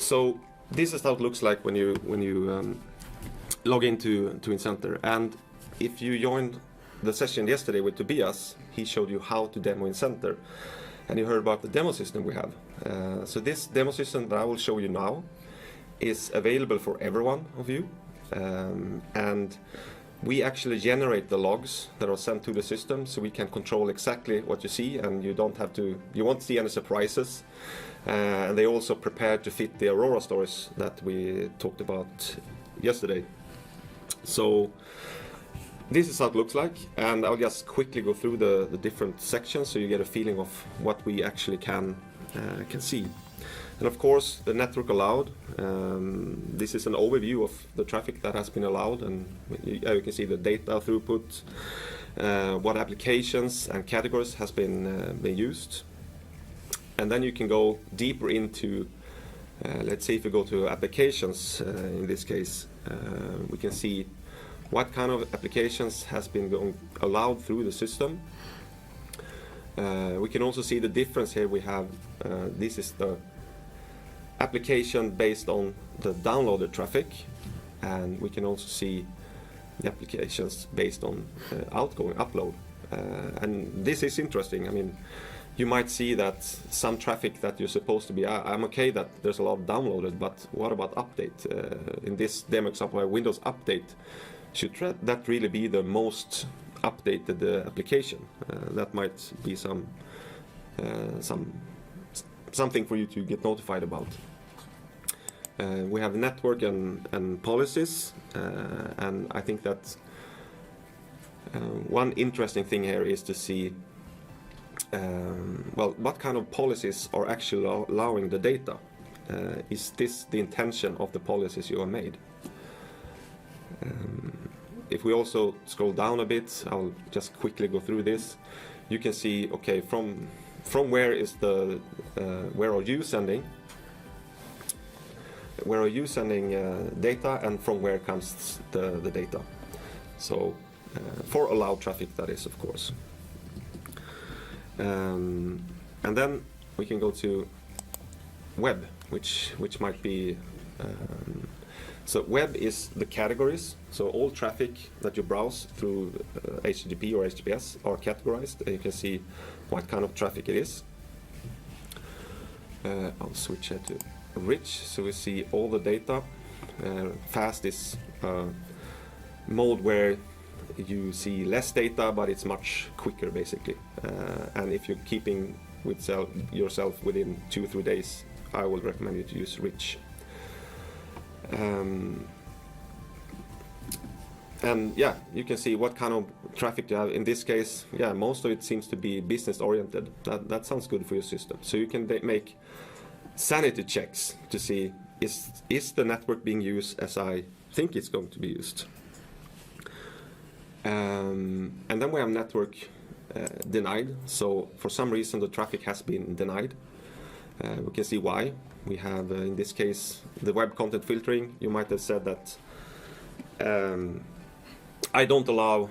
So this is how it looks like when you log into InCenter. And if you joined the session yesterday with Tobias, he showed you how to demo InCenter, and you heard about the demo system we have. So this demo system that I will show you now is available for every one of you, and we actually generate the logs that are sent to the system, so we can control exactly what you see, and you won't see any surprises. And they also prepared to fit the Aurora stories that we talked about yesterday. So this is how it looks like, and I'll just quickly go through the different sections so you get a feeling of what we actually can see. And of course, the network allowed. This is an overview of the traffic that has been allowed, and you can see the data throughput, what applications and categories has been used. And then you can go deeper into, let's say if you go to applications, in this case, we can see what kind of applications has been allowed through the system. We can also see the difference here. We have, this is the application based on the downloaded traffic, and we can also see the applications based on outgoing upload. And this is interesting. I mean, you might see that some traffic that you're supposed to be, I'm okay that there's a lot downloaded, but what about update? In this demo example, Windows Update, should that really be the most updated application? That might be something for you to get notified about. We have network and policies, and I think that one interesting thing here is to see well, what kind of policies are actually allowing the data. Is this the intention of the policies you have made? If we also scroll down a bit, I'll just quickly go through this. You can see, okay, from where is the where are you sending data, and from where comes the data? So for allowed traffic, that is, of course. And then we can go to web, which might be so web is the categories. So all traffic that you browse through HTTP or HTTPS are categorized, and you can see what kind of traffic it is. I'll switch here to rich, so we see all the data. Fast is mode where you see less data, but it's much quicker, basically. And if you're keeping with yourself within 2-3 days, I will recommend you to use rich. And yeah, you can see what kind of traffic you have. In this case, yeah, most of it seems to be business oriented. That sounds good for your system. So you can make sanity checks to see, is the network being used as I think it's going to be used. And then we have network denied. So for some reason the traffic has been denied. We can see why. We have, in this case, the web content filtering. You might have said that I don't allow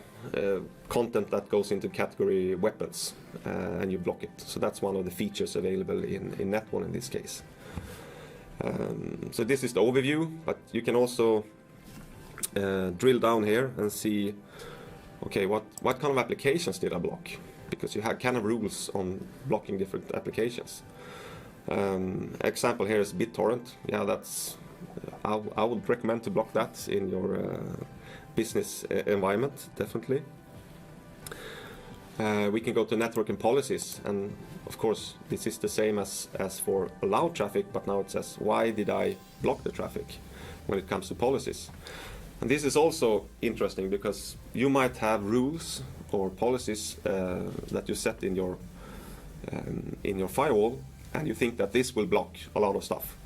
content that goes into category weapons, and you block it. So that's one of the features available in Net1 in this case. So this is the overview, but you can also drill down here and see, okay, what kind of applications did I block? Because you have kind of rules on blocking different applications. Example here is BitTorrent. Yeah, that's I would recommend to block that in your business environment, definitely. We can go to network and policies, and of course this is the same as for allowed traffic, but now it says why did I block the traffic when it comes to policies. And this is also interesting because you might have rules or policies that you set in your firewall, and you think that this will block a lot of stuff,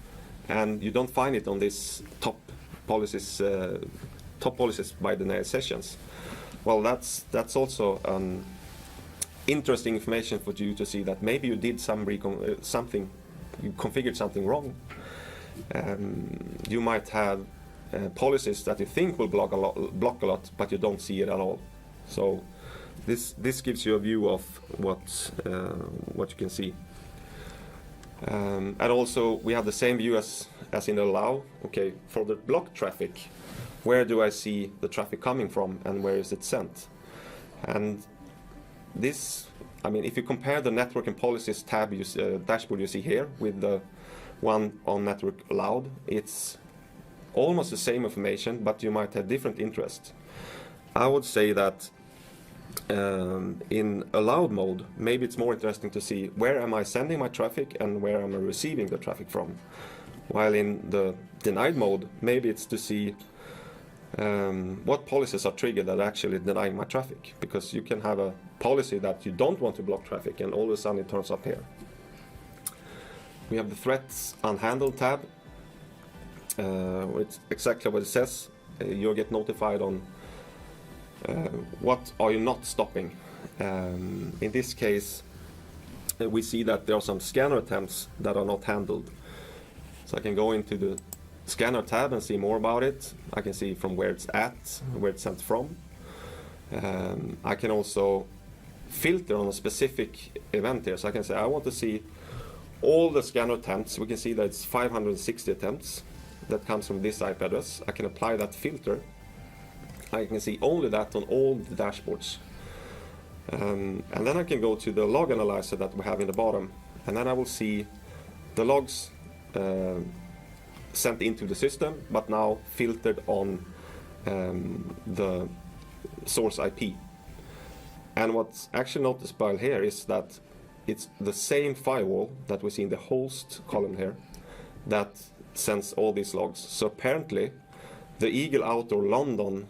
and you don't find it on this top policies by the sessions. Well, that's also interesting information for you to see that maybe you did something, you configured something wrong. You might have policies that you think will block a lot, but you don't see it at all. So this gives you a view of what you can see. And also we have the same view as in allow. Okay, for the block traffic, where do I see the traffic coming from and where is it sent? And this, I mean, if you compare the network and policies tab dashboard you see here with the one on network allowed, it's almost the same information, but you might have different interests. I would say that in allowed mode, maybe it's more interesting to see where am I sending my traffic and where am I receiving the traffic from. While in the denied mode, maybe it's to see what policies are triggered that are actually denying my traffic. Because you can have a policy that you don't want to block traffic and all of a sudden it turns up here. We have the threats unhandled tab. It's exactly what it says. You'll get notified on what are you not stopping. In this case, we see that there are some scanner attempts that are not handled. So I can go into the scanner tab and see more about it. I can see from where it's at, where it's sent from. I can also filter on a specific event here. So I can say I want to see all the scanner attempts. We can see that it's 560 attempts that comes from this IP address. I can apply that filter. I can see only that on all the dashboards. And then I can go to the log analyzer that we have in the bottom. And then I will see the logs sent into the system, but now filtered on the source IP. And what's actually noticeable here is that it's the same firewall that we see in the host column here that sends all these logs. So apparently the Eagle Outdoor London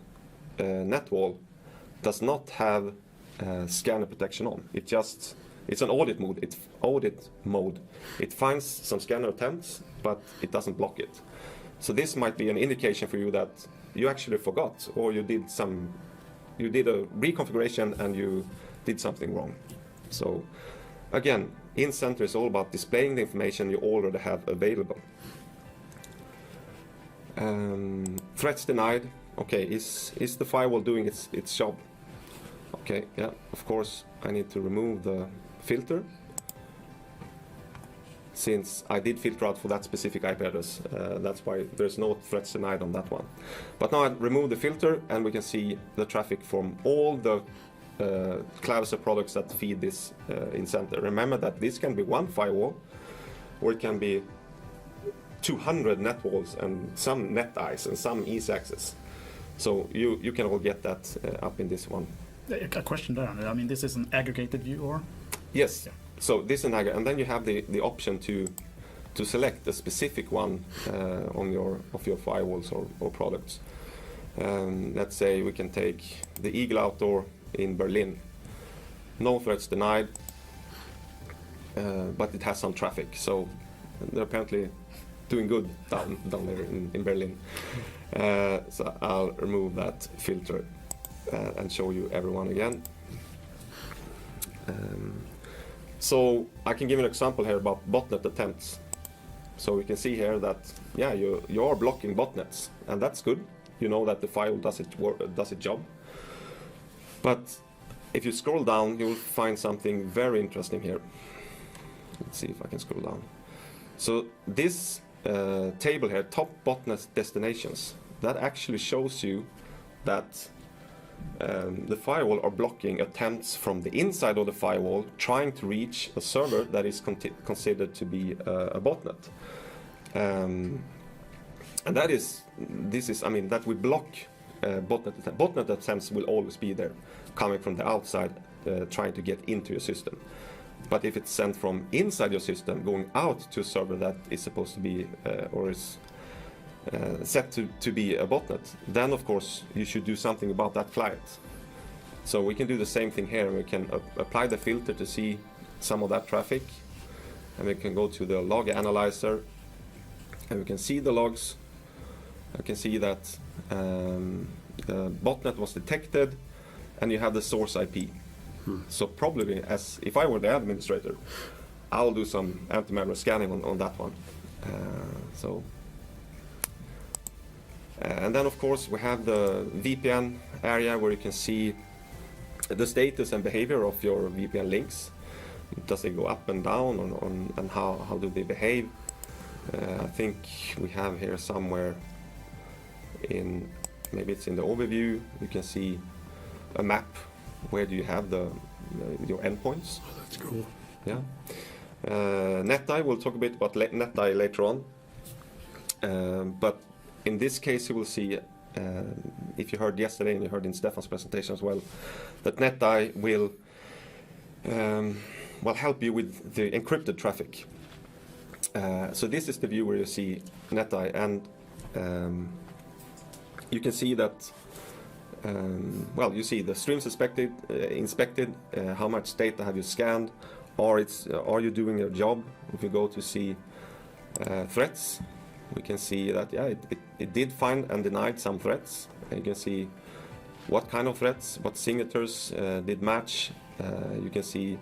net wall does not have scanner protection on. It's an audit mode. It finds some scanner attempts, but it doesn't block it. So this might be an indication for you that you actually forgot, or you did a reconfiguration and you did something wrong. So again, InCenter is all about displaying the information you already have available. Threats denied. Okay, is the firewall doing its job? Okay, yeah, of course I need to remove the filter, since I did filter out for that specific IP address. That's why there's no threats denied on that one. But now I remove the filter and we can see the traffic from all the Clavister products that feed this InCenter. Remember that this can be one firewall, or it can be 200 net walls and some net eyes and some easy access. So you can all get that up in this one. A question there. I mean, this is an aggregated view, or? Yes. Yeah. So this is an aggregate, and then you have the option to select a specific one of your firewalls or products. Let's say we can take the Eagle Outdoor in Berlin. No threats denied, but it has some traffic. So they're apparently doing good down there in Berlin. So I'll remove that filter and show you everyone again. So I can give an example here about botnet attempts. So we can see here that, yeah, you are blocking botnets, and that's good. You know that the firewall does its job. But if you scroll down, you will find something very interesting here. Let's see if I can scroll down. So this table here, top botnet destinations, that actually shows you that the firewall are blocking attempts from the inside of the firewall trying to reach a server that is considered to be a botnet. And that we block botnet attempts will always be there, coming from the outside, trying to get into your system. But if it's sent from inside your system, going out to a server that is supposed to be or is set to be a botnet, then of course you should do something about that client. So we can do the same thing here. We can apply the filter to see some of that traffic, and we can go to the log analyzer and we can see the logs. I can see that the botnet was detected and you have the source IP. So probably, as if I were the administrator, I'll do some anti-malware scanning on that one. And then of course we have the VPN area where you can see the status and behavior of your VPN links. Does they go up and down, and how do they behave? I think we have here somewhere in, maybe it's in the overview, you can see a map where do you have your endpoints. Oh, that's cool. Yeah. NetEye, we'll talk a bit about NetEye later on. But in this case, you will see, if you heard yesterday and you heard in Stefan's presentation as well, that NetEye will help you with the encrypted traffic. So this is the view where you see NetEye, and you can see that, you see the streams inspected, how much data have you scanned, or are you doing your job? If you go to see threats, we can see that it did find and denied some threats. You can see what kind of threats, what signatures did match. You can see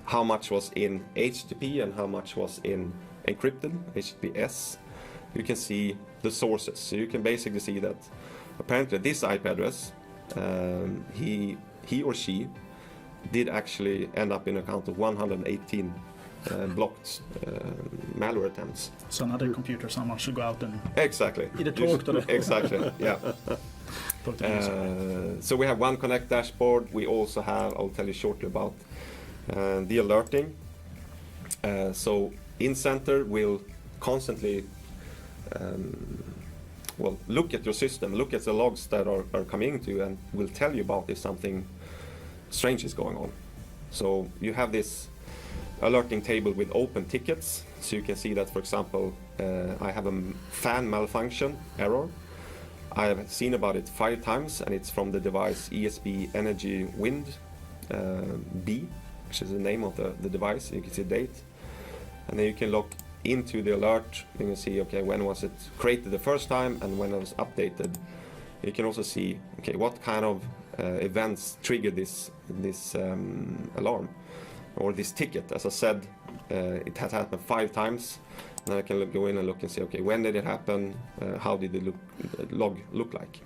how much was in HTTP and how much was in encrypted HTTPS. You can see the sources, so you can basically see that apparently this IP address, he or she did actually end up in a count of 118 blocked malware attempts. So another computer, someone should go out and exactly either talk to them. Exactly, yeah. Talk to the user. So we have one Connect dashboard. We also have, I'll tell you shortly about the alerting. So InCenter will constantly look at your system, look at the logs that are coming to you, and will tell you about if something strange is going on. So you have this alerting table with open tickets, so you can see that, for example, I have a fan malfunction error. I have seen about it 5 times, and it's from the device ESP Energy Wind B, which is the name of the device. You can see the date, and then you can look into the alert. You can see, okay, when was it created the first time and when it was updated. You can also see, okay, what kind of events trigger this alarm or this ticket. As I said, it has happened 5 times. Then I can go in and look and see, okay, when did it happen? How did the log look like?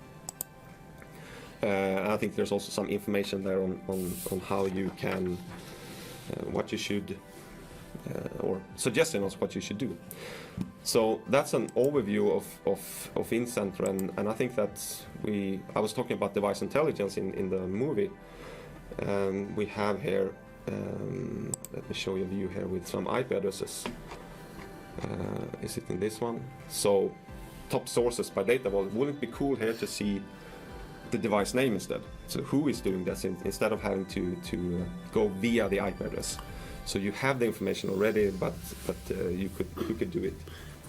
I think there's also some information there on how you can, what you should, or suggesting us what you should do. So that's an overview of InCenter, and I think that I was talking about device intelligence in the movie. We have here, let me show you a view here with some IP addresses. Is it in this one? So top sources by data vault. Wouldn't it be cool here to see the device name instead? So who is doing this instead of having to go via the IP address? So you have the information already, but you could do it.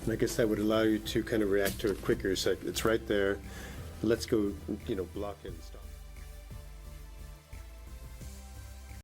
And I guess that would allow you to kind of react to it quicker. So it's right there. Let's go, block it and stop.